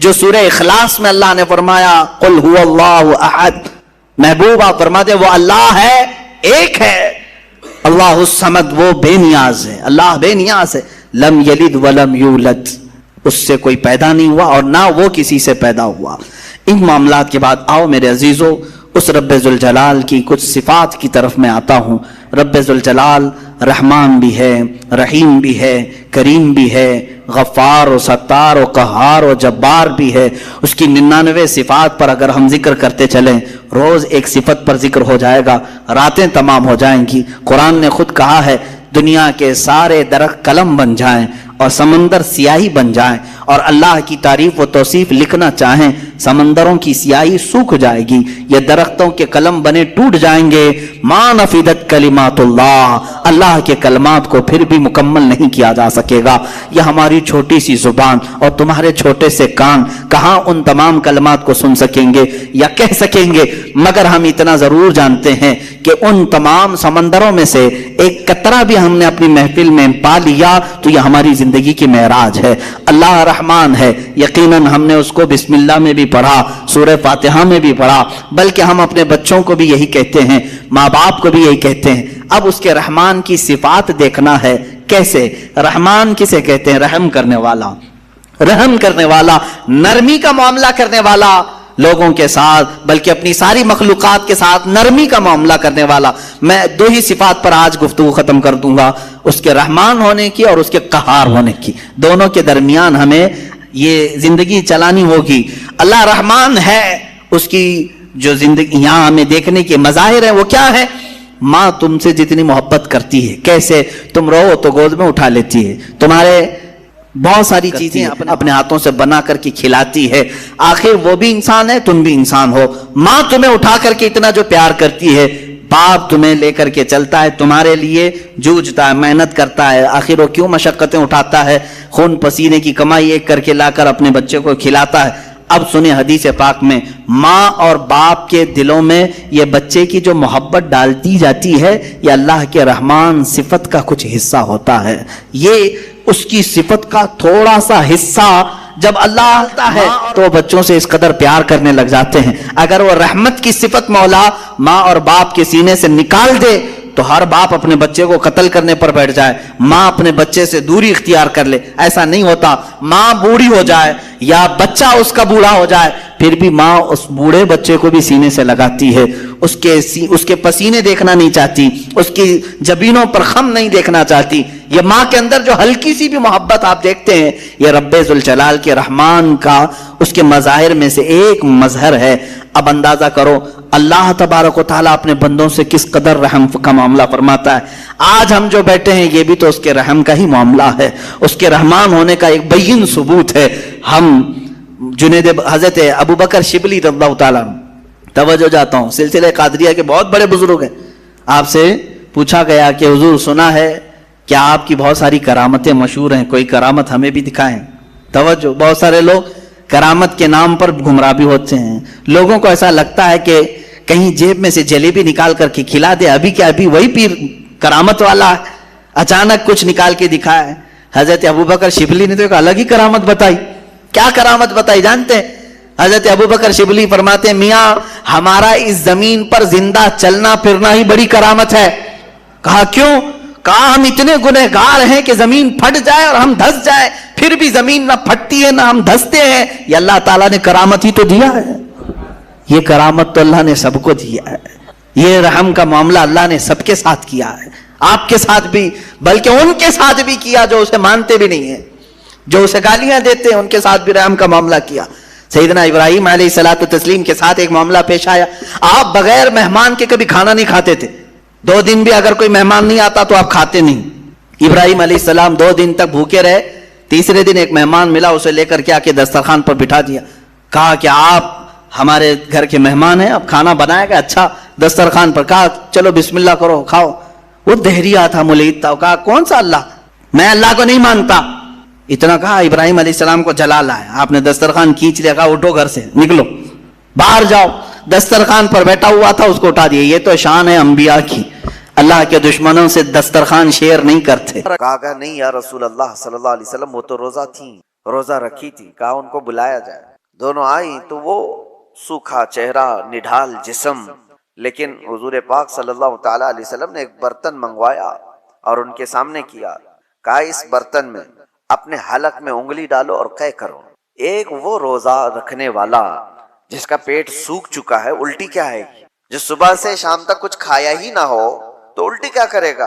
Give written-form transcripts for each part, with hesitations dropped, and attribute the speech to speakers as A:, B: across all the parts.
A: جو سورہ اخلاص میں اللہ نے فرمایا قل هو اللہ احد، محبوب آپ فرماتے وہ اللہ ہے، ایک ہے، اللہ الصمد، وہ بے نیاز ہے، اللہ بے نیاز ہے، لم یلد ولم یولد، اس سے کوئی پیدا نہیں ہوا اور نہ وہ کسی سے پیدا ہوا۔ ان معاملات کے بعد آؤ میرے عزیزو اس رب ذوالجلال کی کچھ صفات کی طرف میں آتا ہوں۔ رب ذوالجلال رحمان بھی ہے، رحیم بھی ہے، کریم بھی ہے، غفار و ستار و قہار و جبار بھی ہے۔ اس کی 99 صفات پر اگر ہم ذکر کرتے چلیں، روز ایک صفت پر ذکر ہو جائے گا، راتیں تمام ہو جائیں گی۔ قرآن نے خود کہا ہے دنیا کے سارے درخت قلم بن جائیں اور سمندر سیاہی بن جائیں اور اللہ کی تعریف و توصیف لکھنا چاہیں، سمندروں کی سیاہی سوکھ جائے گی، یہ درختوں کے قلم بنے ٹوٹ جائیں گے، ما نفدت کلمات اللہ، اللہ کے کلمات کو پھر بھی مکمل نہیں کیا جا سکے گا۔ یہ ہماری چھوٹی سی زبان اور تمہارے چھوٹے سے کان کہاں ان تمام کلمات کو سن سکیں گے یا کہہ سکیں گے، مگر ہم اتنا ضرور جانتے ہیں کہ ان تمام سمندروں میں سے ایک قطرہ بھی ہم نے اپنی محفل میں پا لیا تو یہ ہماری زندگی کی معراج ہے۔ اللہ رحمان ہے، یقیناً ہم نے اس کو بسم اللہ میں بھی پڑھا، سورہ فاتحہ میں بھی پڑھا، بلکہ ہم اپنے بچوں کو بھی یہی کہتے ہیں، ماں باپ کو بھی یہی کہتے ہیں۔ اب اس کے رحمان کی صفات دیکھنا ہے کیسے۔ رحمان کسے کہتے ہیں؟ رحم کرنے والا، رحم کرنے والا، نرمی کا معاملہ کرنے والا لوگوں کے ساتھ، بلکہ اپنی ساری مخلوقات کے ساتھ نرمی کا معاملہ کرنے والا۔ میں دو ہی صفات پر آج گفتگو ختم کر دوں گا، اس کے رحمان ہونے کی اور اس کے قہار ہونے کی۔ دونوں کے درمیان ہمیں یہ زندگی چلانی ہوگی۔ اللہ رحمان ہے، اس کی جو زندگی یہاں ہمیں دیکھنے کے مظاہر ہیں وہ کیا ہے؟ ماں تم سے جتنی محبت کرتی ہے، کیسے تم رو تو گود میں اٹھا لیتی ہے، تمہارے بہت ساری چیزیں اپنے ہاتھوں سے بنا کر کے کھلاتی ہے۔ آخر وہ بھی انسان ہے، تم بھی انسان ہو۔ ماں تمہیں اٹھا کر کے اتنا جو پیار کرتی ہے، باپ تمہیں لے کر کے چلتا ہے، تمہارے لیے جوجھتا ہے، محنت کرتا ہے، آخر وہ کیوں مشقتیں اٹھاتا ہے، خون پسینے کی کمائی ایک کر کے لا کر اپنے بچے کو کھلاتا ہے۔ اب سنیں حدیث پاک میں ماں اور باپ کے دلوں میں یہ بچے کی جو محبت ڈالتی جاتی ہے، یہ اللہ کے رحمان صفت کا کچھ حصہ ہوتا ہے۔ یہ اس کی صفت کا تھوڑا سا حصہ جب اللہ آتا ہے تو بچوں سے اس قدر پیار کرنے لگ جاتے ہیں۔ اگر وہ رحمت کی صفت مولا ماں اور باپ کے سینے سے نکال دے تو ہر باپ اپنے بچے کو قتل کرنے پر بیٹھ جائے، ماں اپنے بچے سے دوری اختیار کر لے۔ ایسا نہیں ہوتا، ماں بوڑھی ہو جائے یا بچہ اس کا بوڑھا ہو جائے پھر بھی ماں اس بوڑھے بچے کو بھی سینے سے لگاتی ہے، اس کے پسینے دیکھنا نہیں چاہتی، اس کی جبینوں پر خم نہیں دیکھنا چاہتی۔ یہ ماں کے اندر جو ہلکی سی بھی محبت آپ دیکھتے ہیں، یہ رب ذوالجلال کے رحمان کا اس کے مظاہر میں سے ایک مظہر ہے۔ اب اندازہ کرو اللہ تبارک و تعالیٰ اپنے بندوں سے کس قدر رحم کا معاملہ فرماتا ہے۔ آج ہم جو بیٹھے ہیں یہ بھی تو اس کے رحم کا ہی معاملہ ہے، اس کے رحمان ہونے کا ایک بین ثبوت ہے۔ ہم حضرت ابوبکر شبلی رضی اللہ تعالیٰ، توجہ جاتا ہوں، سلسلہ قادریہ کے بہت بڑے بزرگ ہیں، آپ سے پوچھا گیا کہ حضور سنا ہے کیا آپ کی بہت ساری کرامتیں مشہور ہیں، کوئی کرامت ہمیں بھی دکھائیں۔ توجہ، بہت سارے لوگ کرامت کے نام پر گمراہ بھی ہوتے ہیں۔ لوگوں کو ایسا لگتا ہے کہ کہیں جیب میں سے جلیبی نکال کر کے کھلا دے، ابھی کیا ابھی وہی پیر کرامت والا ہے، اچانک کچھ نکال کے دکھایا ہے۔ حضرت ابوبکر شبلی نے تو ایک الگ ہی کرامت بتائی۔ کیا کرامت بتائی جانتے ہیں؟ حضرت ابوبکر شبلی فرماتے ہیں میاں ہمارا اس زمین پر زندہ چلنا پھرنا ہی بڑی کرامت ہے۔ کہا کیوں؟ کہا ہم اتنے گنہگار ہیں کہ زمین پھٹ جائے اور ہم دھس جائے، پھر بھی زمین نہ پھٹتی ہے نہ ہم دھستے ہیں۔ یہ اللہ تعالیٰ نے کرامت ہی تو دیا ہے، یہ کرامت تو اللہ نے سب کو دیا ہے۔ یہ رحم کا معاملہ اللہ نے سب کے ساتھ کیا ہے، آپ کے ساتھ بھی، بلکہ ان کے ساتھ بھی کیا جو اسے مانتے بھی نہیں ہیں، جو اسے گالیاں دیتے ہیں، ان کے ساتھ بھی رحم کا معاملہ کیا۔ سیدنا ابراہیم علیہ الصلوۃ والتسلیم کے ساتھ ایک معاملہ پیش آیا، آپ بغیر مہمان کے کبھی کھانا نہیں کھاتے تھے، 2 دن بھی اگر کوئی مہمان نہیں آتا تو آپ کھاتے نہیں۔ ابراہیم علیہ السلام 2 دن تک بھوکے رہے، تیسرے دن ایک مہمان ملا، اسے لے کر کے آ کے دسترخوان پر بٹھا دیا، کہا کہ آپ ہمارے گھر کے مہمان ہیں، اب کھانا بنایا گیا، اچھا دسترخوان پر، کہا چلو بسم اللہ کرو کھاؤ۔ وہ دہریا تھا، ملید تھا، کہا کون سا اللہ، میں اللہ کو نہیں مانتا۔ اتنا کہا ابراہیم علیہ السلام کو جلا لایا، آپ نے دسترخوان کھینچ لیا، کہا اٹھو گھر سے، نکلو باہر جاؤ۔ دسترخوان پر بیٹھا ہوا تھا، اس کو اٹھا دیا۔ یہ تو شان ہے انبیاء کی، اللہ کے دشمنوں سے دسترخوان شیئر نہیں کرتے۔
B: کہا نہیں یا رسول اللہ صلی اللہ علیہ وسلم، وہ تو روزہ تھی، روزہ رکھی تھی، کہا ان کو بلایا جائے۔ دونوں آئی تو وہ سوکھا چہرہ، نڈھال جسم، لیکن حضور پاک صلی اللہ تعالی علیہ وسلم نے ایک برتن منگوایا اور ان کے سامنے کیا، کہا اس برتن میں اپنے حلق میں انگلی ڈالو اور قے کرو۔ ایک وہ روزہ رکھنے والا جس کا پیٹ سوکھ چکا ہے، الٹی کیا ہے، جو صبح سے شام تک کچھ کھایا ہی نہ ہو تو الٹی کیا کرے گا؟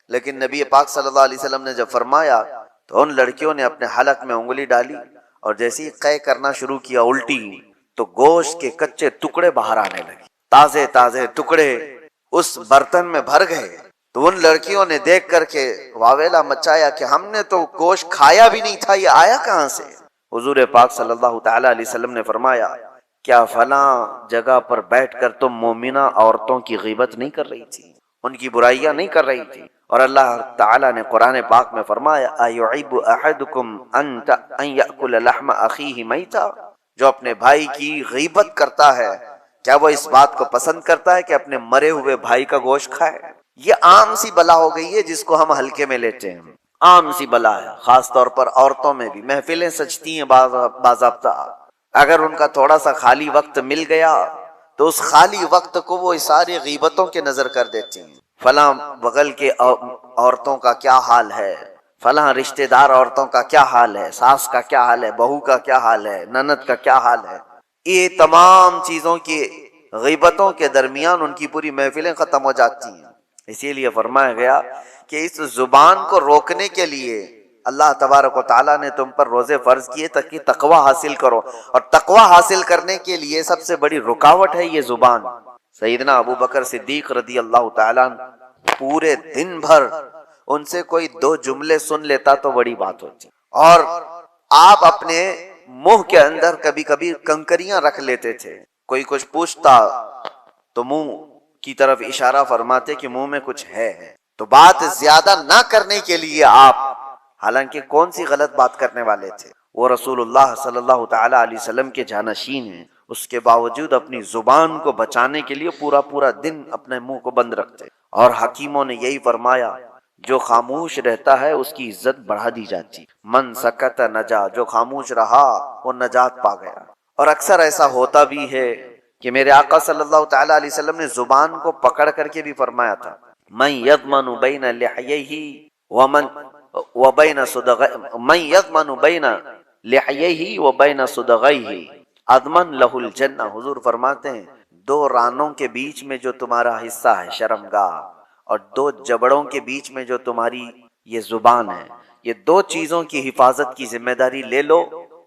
B: لیکن نبی پاک صلی اللہ علیہ وسلم نے جب فرمایا تو ان لڑکیوں نے اپنے حلق میں انگلی ڈالی اور جیسے ہی قے کرنا شروع کیا الٹی، تو گوشت کے کچے ٹکڑے باہر آنے لگے، تازے تازے ٹکڑے اس برتن میں بھر گئے۔ تو ان لڑکیوں نے دیکھ کر کے واویلا مچایا کہ ہم نے تو گوشت کھایا بھی نہیں تھا، یہ آیا کہاں سے؟ حضور پاک صلی اللہ تعالی علیہ وسلم نے فرمایا کیا فلاں جگہ پر بیٹھ کر تم مومنہ عورتوں کی غیبت نہیں کر رہی تھی، ان کی برائیاں نہیں کر رہی تھی؟ اور اللہ تعالیٰ نے قرآن پاک میں فرمایا ایعب احدکم ان یأکل لحم اخیہ میتا، جو اپنے بھائی کی غیبت کرتا ہے کیا وہ اس بات کو پسند کرتا ہے کہ اپنے مرے ہوئے بھائی کا گوشت کھائے؟ یہ عام سی بلا ہو گئی ہے جس کو ہم ہلکے میں لیتے ہیں، عام سی بلا ہے، خاص طور پر عورتوں میں بھی۔ محفلیں سجتی ہیں باضابطہ، اگر ان کا تھوڑا سا خالی وقت مل گیا تو اس خالی وقت کو وہ ساری غیبتوں کے نظر کر دیتی ہیں، فلاں بغل کے عورتوں کا کیا حال ہے، فلاں رشتہ دار عورتوں کا کیا حال ہے، ساس کا کیا حال ہے، بہو کا کیا حال ہے، نند کا کیا حال ہے۔ یہ تمام چیزوں کی غیبتوں کے درمیان ان کی پوری محفلیں ختم ہو جاتی ہیں۔ اسی لیے فرمایا گیا کہ اس زبان کو روکنے کے لیے اللہ تبارک و تعالیٰ نے تم پر روزے فرض کیے تاکہ تقوی حاصل کرو، اور تقوی حاصل کرنے کے لیے سب سے بڑی رکاوٹ ہے یہ زبان۔ سیدنا ابو بکر صدیق رضی اللہ تعالیٰ پورے دن بھر ان سے کوئی دو جملے سن لیتا تو بڑی بات ہوتی، اور آپ اپنے منہ کے اندر کبھی کبھی کنکریاں رکھ لیتے تھے، کوئی کچھ پوچھتا تو منہ کی طرف اشارہ فرماتے کہ منہ میں کچھ ہے، تو بات زیادہ نہ کرنے کے لیے آپ، حالانکہ کون سی غلط بات کرنے والے تھے، وہ رسول اللہ صلی اللہ تعالی علیہ وسلم کے جانشین ہیں، اس کے باوجود اپنی زبان کو بچانے کے لیے پورا دن اپنے منہ کو بند رکھتے۔ اور حکیموں نے یہی فرمایا جو خاموش رہتا ہے اس کی عزت بڑھا دی جاتی، من سکت نجا، جو خاموش رہا وہ نجات پا گیا۔ اور اکثر ایسا ہوتا بھی ہے کہ میرے آقا صلی اللہ تعالی علیہ وسلم نے زبان کو پکڑ کر کے بھی فرمایا تھا من یضمن بین لحییہ ومن وبین صدغیہ، من یضمن بین لحییہ وبین صدغیہ اضمن لہ الجنہ۔ حضور فرماتے ہیں دو رانوں کے بیچ میں جو تمہارا حصہ ہے شرمگاہ، اور دو جبڑوں کے بیچ میں جو تمہاری یہ زبان ہے، یہ دو چیزوں کی حفاظت کی ذمہ داری لے لو،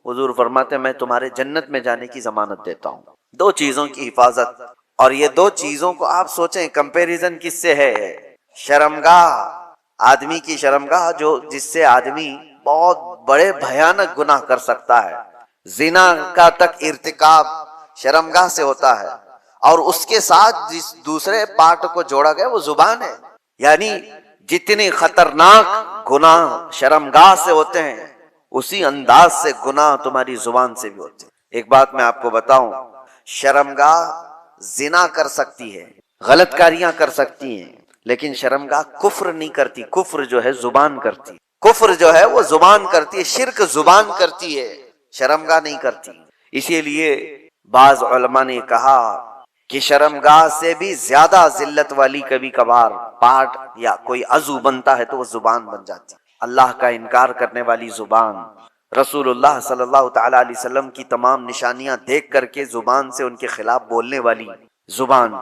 B: حضور فرماتے ہیں میں تمہارے جنت میں جانے کی ضمانت دیتا ہوں۔ دو چیزوں کی حفاظت، اور یہ دو چیزوں کو آپ سوچیں کمپیریزن کس سے ہے؟ شرمگاہ، آدمی کی شرمگاہ جو جس سے آدمی بہت بڑے بھیانک گناہ کر سکتا ہے، زنا کا تک ارتکاب شرمگاہ سے ہوتا ہے، اور اس کے ساتھ جس دوسرے پارٹ کو جوڑا گیا وہ زبان ہے، یعنی جتنی خطرناک گناہ شرمگاہ سے ہوتے ہیں اسی انداز سے گناہ تمہاری زبان سے بھی ہوتے ہیں۔ ایک بات میں آپ کو بتاؤں، شرمگاہ زنا کر سکتی ہے، غلط کاریاں کر سکتی ہیں، لیکن شرمگاہ کفر نہیں کرتی، کفر جو ہے زبان کرتی، کفر جو ہے وہ زبان کرتی ہے، شرک زبان کرتی ہے، شرمگاہ نہیں کرتی۔ اسی لیے بعض علماء نے کہا کہ شرمگاہ سے بھی زیادہ ذلت والی کبھی کبھار پارٹ یا کوئی عضو بنتا ہے تو وہ زبان بن جاتی، اللہ کا انکار کرنے والی زبان، رسول اللہ صلی اللہ تعالی علیہ وسلم کی تمام نشانیاں دیکھ کر کے زبان سے ان کے خلاف بولنے والی زبان،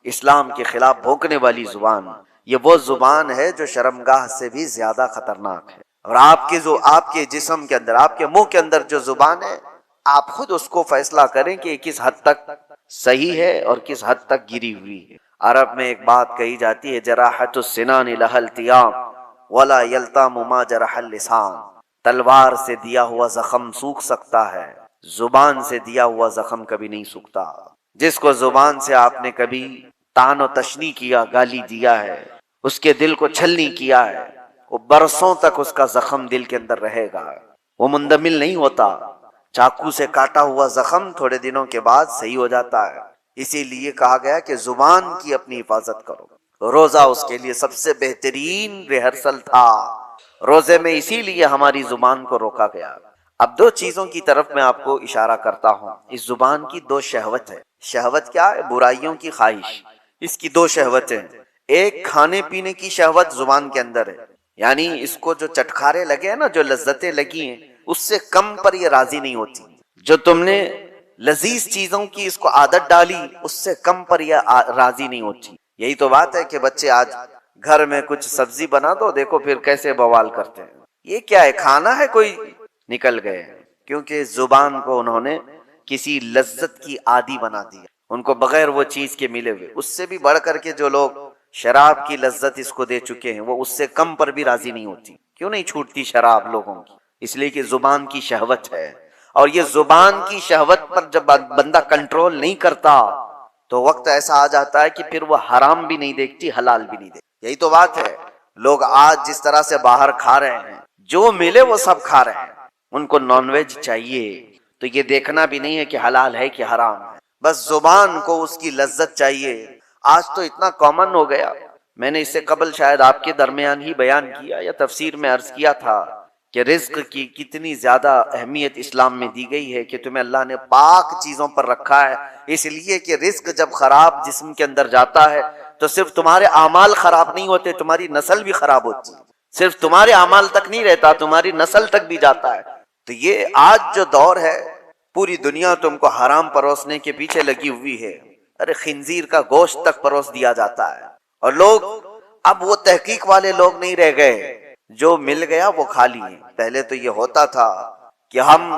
B: اسلام کے خلاف بھونکنے والی زبان، یہ وہ زبان ہے جو شرمگاہ سے بھی زیادہ خطرناک ہے۔ اور آپ کے جسم کے اندر، آپ کے منہ کے اندر جو زبان ہے، آپ خود اس کو فیصلہ کریں کہ کس حد تک صحیح ہے اور کس حد تک گری ہوئی ہے۔ عرب میں ایک بات کہی جاتی ہے جراحت السنان لها التیام ولا یلتام ما جرح اللسان، تلوار سے دیا ہوا زخم سوکھ سکتا ہے، زبان سے دیا ہوا زخم کبھی نہیں سوکھتا۔ جس کو زبان سے آپ نے کبھی طعن و تشنیع کیا، گالی دیا ہے، اس کے دل کو چھلنی کیا ہے، وہ برسوں تک اس کا زخم دل کے اندر رہے گا، وہ مندمل نہیں ہوتا۔ چاقو سے کاٹا ہوا زخم تھوڑے دنوں کے بعد صحیح ہو جاتا ہے۔ اسی لیے کہا گیا کہ زبان کی اپنی حفاظت کرو۔ روزہ اس کے لیے سب سے بہترین ریہرسل تھا، روزے میں اسی لیے ہماری زبان کو روکا گیا۔ اب دو چیزوں کی طرف میں آپ کو اشارہ کرتا ہوں. اس زبان کی دو شہوت ہے. شہوت کیا ہے؟ برائیوں کی خواہش. اس کی دو شہوتیں. ایک کھانے پینے کی شہوت زبان کے اندر ہے، یعنی اس کو جو چٹکارے لگے ہیں نا، جو لذتیں لگی ہیں، اس سے کم پر یہ راضی نہیں ہوتی. جو تم نے لذیذ چیزوں کی اس کو عادت ڈالی، اس سے کم پر یہ راضی نہیں ہوتی. یہی تو بات ہے کہ بچے آج گھر میں کچھ سبزی بنا دو، دیکھو پھر کیسے بوال کرتے ہیں. یہ کیا ہے؟ کھانا ہے؟ کوئی نکل گئے. کیونکہ زبان کو انہوں نے کسی لذت کی عادی بنا دیا، ان کو بغیر وہ چیز کے ملے ہوئے. اس سے بھی بڑھ کر کے جو لوگ شراب کی لذت اس کو دے چکے ہیں، وہ اس سے کم پر بھی راضی نہیں ہوتی. کیوں نہیں چھوٹتی شراب لوگوں کی؟ اس لیے کہ زبان کی شہوت ہے. اور یہ زبان کی شہوت پر جب بندہ کنٹرول نہیں کرتا تو وقت ایسا آ جاتا ہے کہ پھر وہ حرام بھی نہیں دیکھتی، حلال بھی نہیں دیکھتی. یہی تو بات ہے. لوگ آج جس طرح سے باہر کھا رہے ہیں، جو ملے وہ سب کھا رہے ہیں. ان کو نان ویج چاہیے تو یہ دیکھنا بھی نہیں ہے کہ حلال ہے کہ حرام ہے، بس زبان کو اس کی لذت چاہیے. آج تو اتنا کامن ہو گیا. میں نے اس سے قبل شاید آپ کے درمیان ہی بیان کیا یا تفسیر میں عرض کیا تھا کہ رزق کی کتنی زیادہ اہمیت اسلام میں دی گئی ہے، کہ تمہیں اللہ نے پاک چیزوں پر رکھا ہے. اس لیے کہ رزق جب خراب جسم کے اندر جاتا ہے تو صرف تمہارے اعمال خراب نہیں ہوتے، تمہاری نسل بھی خراب ہوتی ہے. صرف تمہارے اعمال تک نہیں رہتا، تمہاری نسل تک بھی جاتا ہے. تو یہ آج جو دور ہے، پوری دنیا تم کو حرام پروسنے کے پیچھے لگی ہوئی ہے. ارے خنزیر کا گوشت تک پروس دیا جاتا ہے. اور لوگ اب وہ تحقیق والے لوگ نہیں رہ گئے، جو مل گیا وہ کھا لیے. پہلے تو یہ ہوتا تھا کہ ہم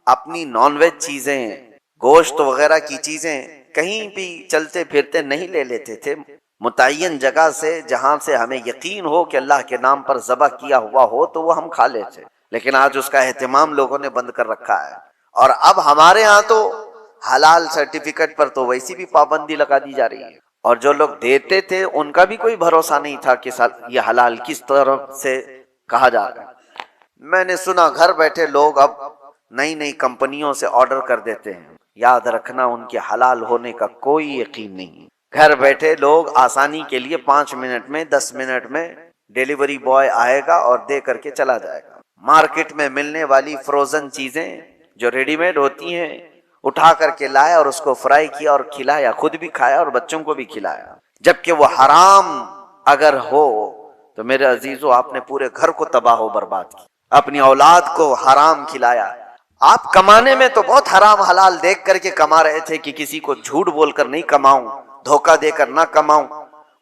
B: اپنی نان ویج چیزیں، گوشت وغیرہ کی چیزیں کہیں بھی چلتے پھرتے نہیں لے لیتے تھے. متعین جگہ سے جہاں سے ہمیں یقین ہو کہ اللہ کے نام پر ذبح کیا ہوا ہو تو وہ ہم کھا لیتے. لیکن آج اس کا اہتمام لوگوں نے بند کر رکھا ہے. اور اب ہمارے ہاں تو حلال سرٹیفکیٹ پر تو ویسی بھی پابندی لگا دی جا رہی ہے. اور جو لوگ دیتے تھے ان کا بھی کوئی بھروسہ نہیں تھا کہ یہ حلال کس طرف سے کہا جا رہا ہے. میں نے سنا گھر بیٹھے لوگ اب نئی نئی کمپنیوں سے آرڈر کر دیتے ہیں. یاد رکھنا ان کے حلال ہونے کا کوئی یقین نہیں. گھر بیٹھے لوگ آسانی کے لیے 5 منٹ میں 10 منٹ میں ڈیلیوری بوائے آئے گا اور دے کر کے چلا جائے گا. مارکیٹ میں ملنے والی فروزن چیزیں جو ریڈی میڈ ہوتی ہیں اٹھا کر کے لایا اور اس کو فرائی کیا اور کھلایا، خود بھی کھایا اور بچوں کو بھی کھلایا. جبکہ وہ حرام اگر ہو تو میرے عزیزو آپ نے پورے گھر کو تباہ و برباد کیا، اپنی اولاد کو حرام کھلایا. آپ کمانے میں تو بہت حرام حلال دیکھ کر کے کما رہے تھے کہ کسی کو جھوٹ بول کر نہیں کماؤں، دھوکہ دے کر نہ کماؤں،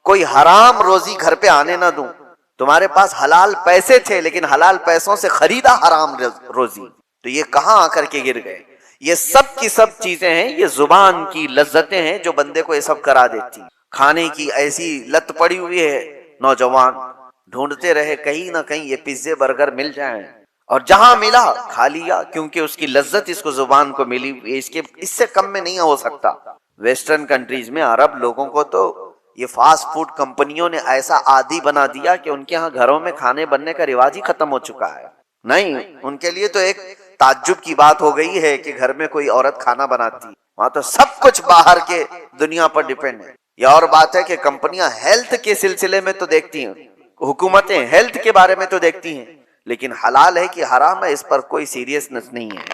B: کوئی حرام روزی گھر پہ آنے نہ دوں. تمہارے پاس حلال پیسے تھے لیکن حلال پیسوں سے خریدا حرام روزی. تو یہ کہاں آ کر کے گر گئے؟ یہ سب کی سب چیزیں ہیں، یہ زبان کی لذتیں ہیں جو بندے کو یہ سب کرا دیتی. کھانے کی ایسی لت پڑی ہوئی ہے، نوجوان ڈھونڈتے رہے کہیں نہ کہیں یہ پیزے برگر مل جائیں، اور جہاں ملا کھا لیا، کیونکہ اس کی لذت اس کو زبان کو ملی. اس سے کم میں نہیں ہو سکتا. ویسٹرن کنٹریز میں عرب لوگوں کو تو یہ فاسٹ فوڈ کمپنیوں نے ایسا عادی بنا دیا کہ ان کے ہاں گھروں میں کھانے بننے کا رواج ہی ختم ہو چکا ہے. نہیں، ان کے لیے تو ایک تعجب کی بات ہو گئی ہے کہ گھر میں کوئی عورت کھانا بناتی. وہاں تو سب کچھ باہر کے دنیا پر ڈیپینڈ ہے. یہ اور بات ہے کہ کمپنیاں ہیلتھ کے سلسلے میں تو دیکھتی ہیں، حکومتیں ہیلتھ کے بارے میں تو دیکھتی ہیں، لیکن حلال ہے کہ حرام ہے اس پر کوئی سیریسنس نہیں ہے.